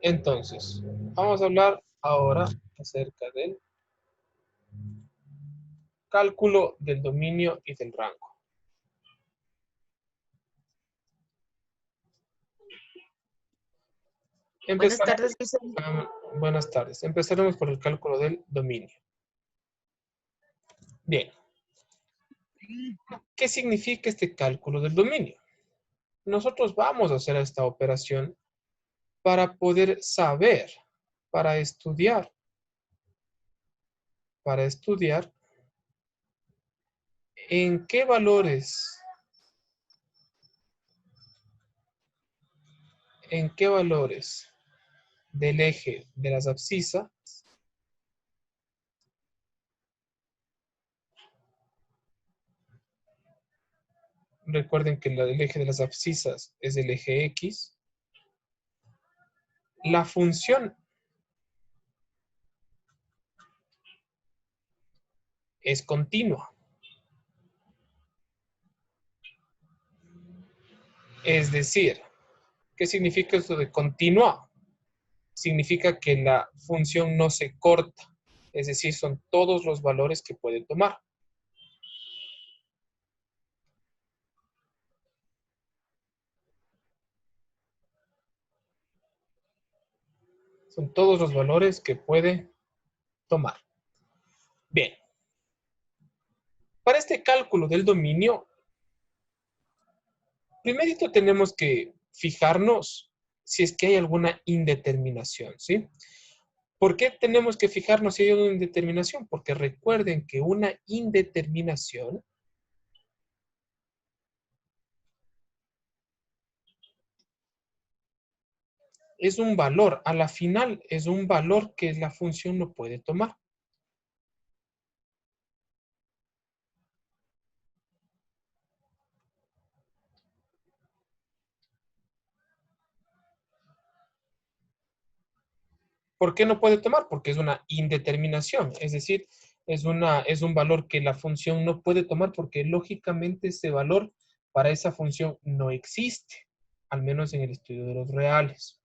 Entonces, vamos a hablar ahora acerca del cálculo del dominio y del rango. Buenas tardes, Vicente. Buenas tardes. Empezaremos por el cálculo del dominio. Bien. ¿Qué significa este cálculo del dominio? Nosotros vamos a hacer esta operación para poder saber, para estudiar en qué valores del eje de las abscisas recuerden que el eje de las abscisas es el eje X. La función es continua. Es decir, ¿qué significa esto de continua? Significa que la función no se corta. Es decir, son todos los valores que puede tomar. Son todos los valores que puede tomar. Bien. Para este cálculo del dominio, primerito tenemos que fijarnos si es que hay alguna indeterminación, ¿sí? ¿Por qué tenemos que fijarnos si hay una indeterminación? Porque recuerden que una indeterminación es un valor, a la final es un valor que la función no puede tomar. ¿Por qué no puede tomar? Porque es una indeterminación, es decir, es un valor que la función no puede tomar porque lógicamente ese valor para esa función no existe, al menos en el estudio de los reales.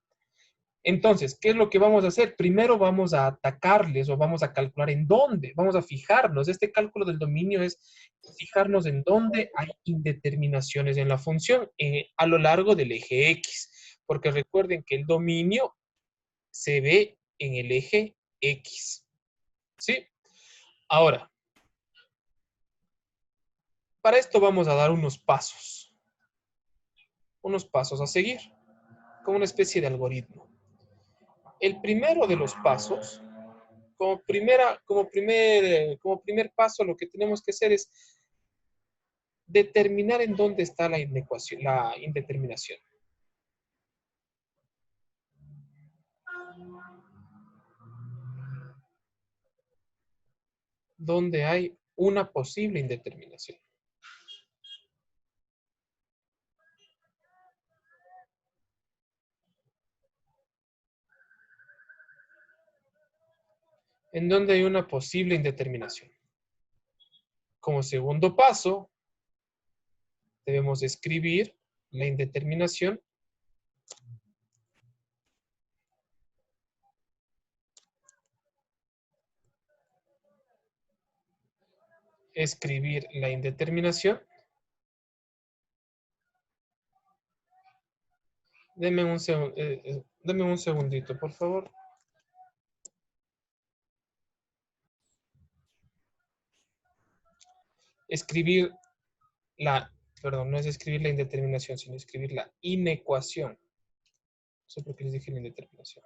Entonces, ¿qué es lo que vamos a hacer? Primero vamos a atacarles o vamos a calcular en dónde, vamos a fijarnos. Este cálculo del dominio es fijarnos en dónde hay indeterminaciones en la función a lo largo del eje X. Porque recuerden que el dominio se ve en el eje X. ¿Sí? Ahora, para esto vamos a dar unos pasos a seguir, como una especie de algoritmo. El primero de los pasos, como primer paso, lo que tenemos que hacer es determinar en dónde está la indeterminación. Donde hay una posible indeterminación. En donde hay una posible indeterminación. Como segundo paso, debemos escribir la indeterminación Deme un segundito, por favor. No es escribir la indeterminación, sino escribir la inecuación. No sé por qué les dije la indeterminación.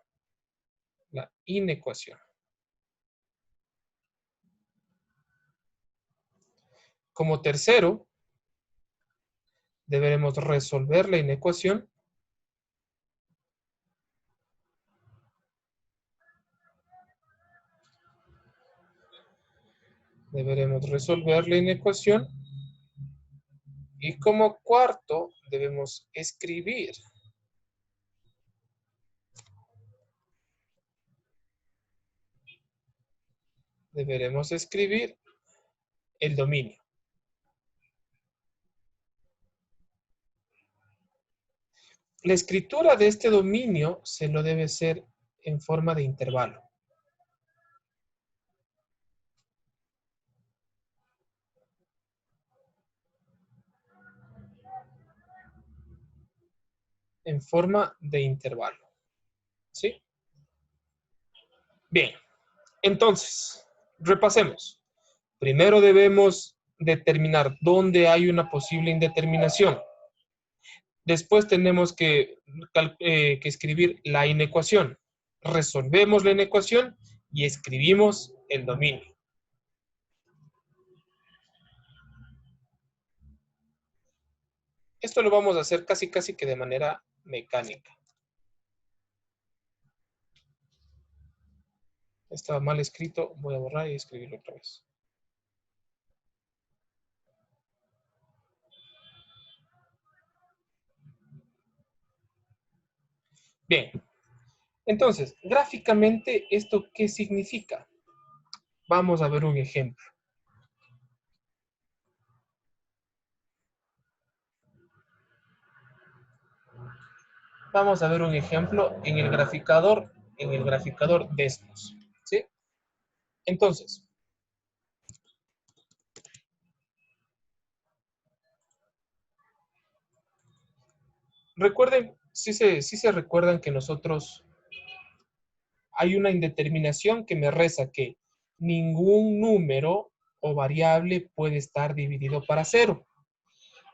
La inecuación. Como tercero, deberemos resolver la inecuación. Y como cuarto, debemos escribir el dominio. La escritura de este dominio se lo debe hacer en forma de intervalo. En forma de intervalo. ¿Sí? Bien. Entonces, repasemos. Primero debemos determinar dónde hay una posible indeterminación. Después tenemos que escribir la inecuación. Resolvemos la inecuación y escribimos el dominio. Esto lo vamos a hacer casi que de manera mecánica. Estaba mal escrito, voy a borrar y escribirlo otra vez. Bien, entonces, gráficamente, ¿esto qué significa? Vamos a ver un ejemplo. Vamos a ver un ejemplo en el graficador Desmos, ¿sí? Entonces, recuerden, sí se recuerdan que nosotros hay una indeterminación que me reza que ningún número o variable puede estar dividido para cero.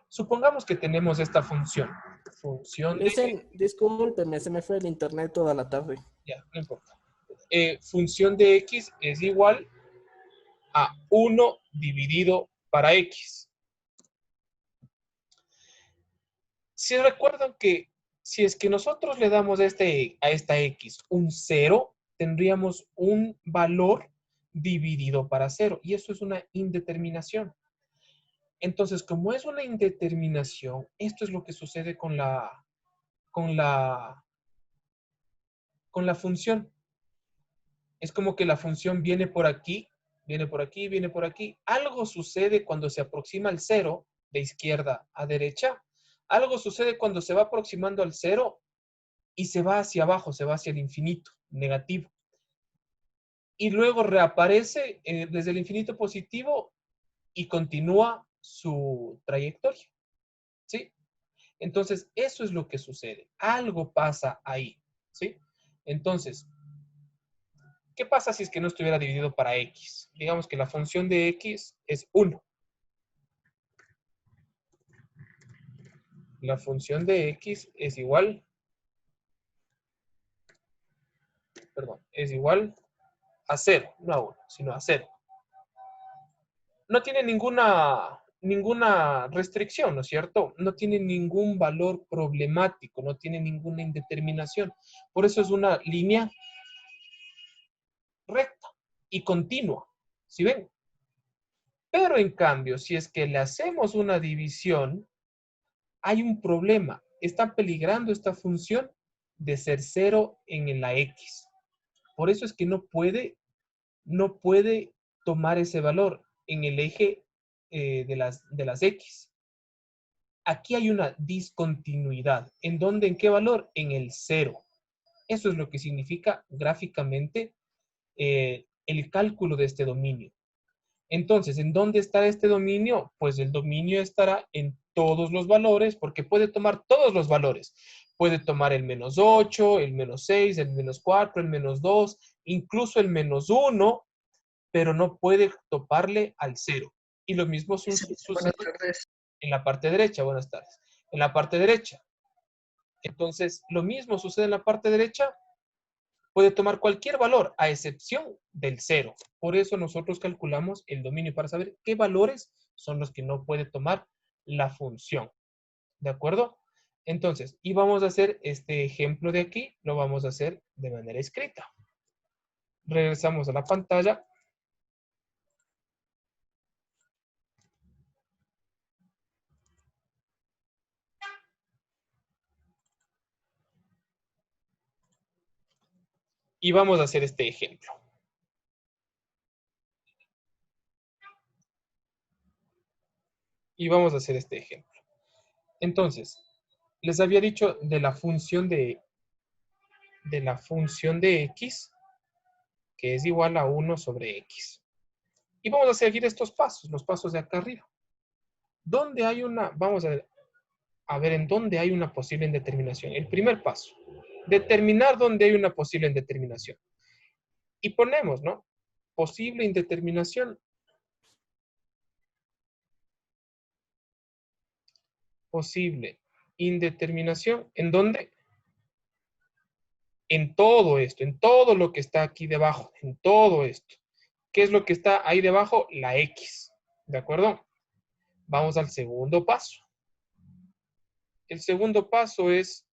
Supongamos que tenemos esta función. Función de... Discúlpeme, se me fue el internet toda la tarde. Ya, no importa. Función de x es igual a 1 dividido para x. Si recuerdan que si es que nosotros le damos a esta x un 0, tendríamos un valor dividido para 0. Y eso es una indeterminación. Entonces, como es una indeterminación, esto es lo que sucede con la función. Es como que la función viene por aquí, viene por aquí, viene por aquí. Algo sucede cuando se aproxima al 0 de izquierda a derecha. Algo sucede cuando se va aproximando al 0 y se va hacia abajo, se va hacia el infinito, negativo. Y luego reaparece desde el infinito positivo y continúa su trayectoria. ¿Sí? Entonces, eso es lo que sucede. Algo pasa ahí. ¿Sí? Entonces, ¿qué pasa si es que no estuviera dividido para x? Digamos que la función de x es 1. La función de x es igual, es igual a 0, no a 1, sino a 0. No tiene ninguna restricción, ¿no es cierto? No tiene ningún valor problemático, no tiene ninguna indeterminación. Por eso es una línea recta y continua, ¿sí ven? Pero en cambio, si es que le hacemos una división, hay un problema. Está peligrando esta función de ser 0 en la x. Por eso es que no puede tomar ese valor en el eje de las x. Aquí hay una discontinuidad. ¿En dónde? ¿En qué valor? En el 0. Eso es lo que significa gráficamente el cálculo de este dominio. Entonces, ¿en dónde está este dominio? Pues el dominio estará en todos los valores, porque puede tomar todos los valores. Puede tomar el -8, el -6, el -4, el -2, incluso el -1, pero no puede toparle al 0. Y lo mismo sucede en la parte derecha. Buenas tardes. En la parte derecha. Entonces, lo mismo sucede en la parte derecha. Puede tomar cualquier valor, a excepción del 0. Por eso nosotros calculamos el dominio para saber qué valores son los que no puede tomar la función. ¿De acuerdo? Entonces, y vamos a hacer este ejemplo de aquí, lo vamos a hacer de manera escrita. Regresamos a la pantalla. Y vamos a hacer este ejemplo. Y vamos a hacer este ejemplo. Entonces, les había dicho de la función de x, que es igual a 1 sobre x. Y vamos a seguir estos pasos, los pasos de acá arriba. ¿Dónde hay una, vamos a ver en dónde hay una posible indeterminación? El primer paso, determinar dónde hay una posible indeterminación. Y ponemos, ¿no? Posible indeterminación. Posible indeterminación. ¿En dónde? En todo esto, en todo lo que está aquí debajo, en todo esto. ¿Qué es lo que está ahí debajo? La X. ¿De acuerdo? Vamos al segundo paso. El segundo paso es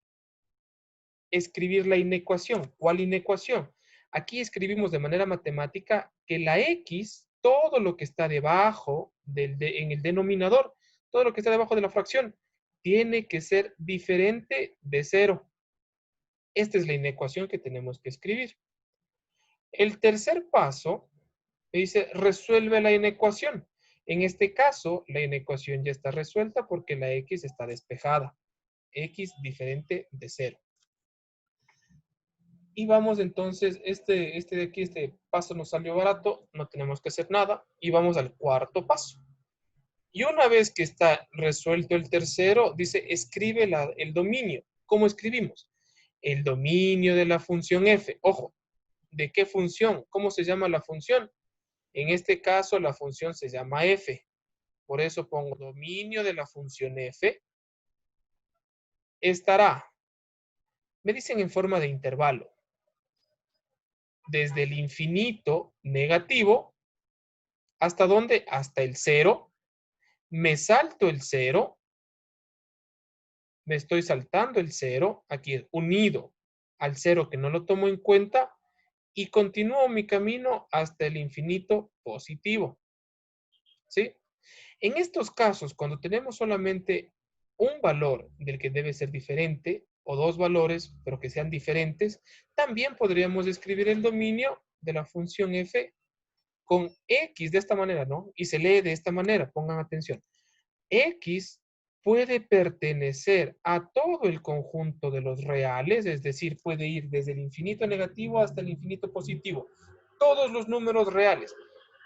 escribir la inecuación. ¿Cuál inecuación? Aquí escribimos de manera matemática que la X, todo lo que está debajo en el denominador, todo lo que está debajo de la fracción, tiene que ser diferente de 0. Esta es la inecuación que tenemos que escribir. El tercer paso dice resuelve la inecuación. En este caso, la inecuación ya está resuelta porque la X está despejada. X diferente de 0. Y vamos entonces, este de aquí, este paso nos salió barato, no tenemos que hacer nada. Y vamos al cuarto paso. Y una vez que está resuelto el tercero, dice escribe el dominio. ¿Cómo escribimos? El dominio de la función f. Ojo, ¿de qué función? ¿Cómo se llama la función? En este caso, la función se llama f. Por eso pongo dominio de la función f. Estará, me dicen en forma de intervalo, desde el infinito negativo, ¿hasta dónde? Hasta el 0. Me salto el 0. Me estoy saltando el 0. Aquí es unido al 0 que no lo tomo en cuenta. Y continúo mi camino hasta el infinito positivo. ¿Sí? En estos casos, cuando tenemos solamente un valor del que debe ser diferente, o dos valores, pero que sean diferentes, también podríamos escribir el dominio de la función f con x de esta manera, ¿no? Y se lee de esta manera, pongan atención. X puede pertenecer a todo el conjunto de los reales, es decir, puede ir desde el infinito negativo hasta el infinito positivo. Todos los números reales,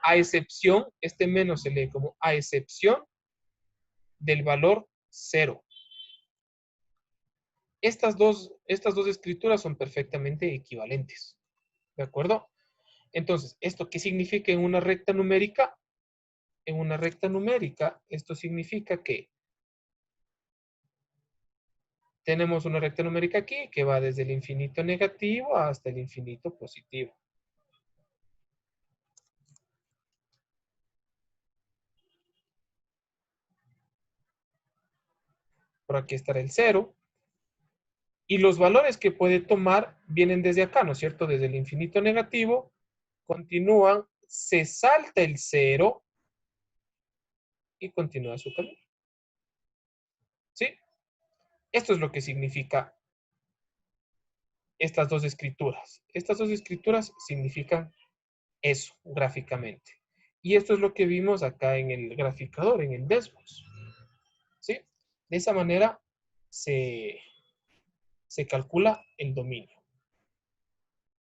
a excepción, este menos se lee como a excepción del valor 0. Estas dos escrituras son perfectamente equivalentes. ¿De acuerdo? Entonces, ¿esto qué significa en una recta numérica? En una recta numérica, esto significa que tenemos una recta numérica aquí que va desde el infinito negativo hasta el infinito positivo. Por aquí estará el 0. Y los valores que puede tomar vienen desde acá, ¿no es cierto? Desde el infinito negativo, continúan, se salta el 0 y continúa su camino. ¿Sí? Esto es lo que significa estas dos escrituras. Estas dos escrituras significan eso gráficamente. Y esto es lo que vimos acá en el graficador, en el Desmos. ¿Sí? De esa manera se calcula el dominio.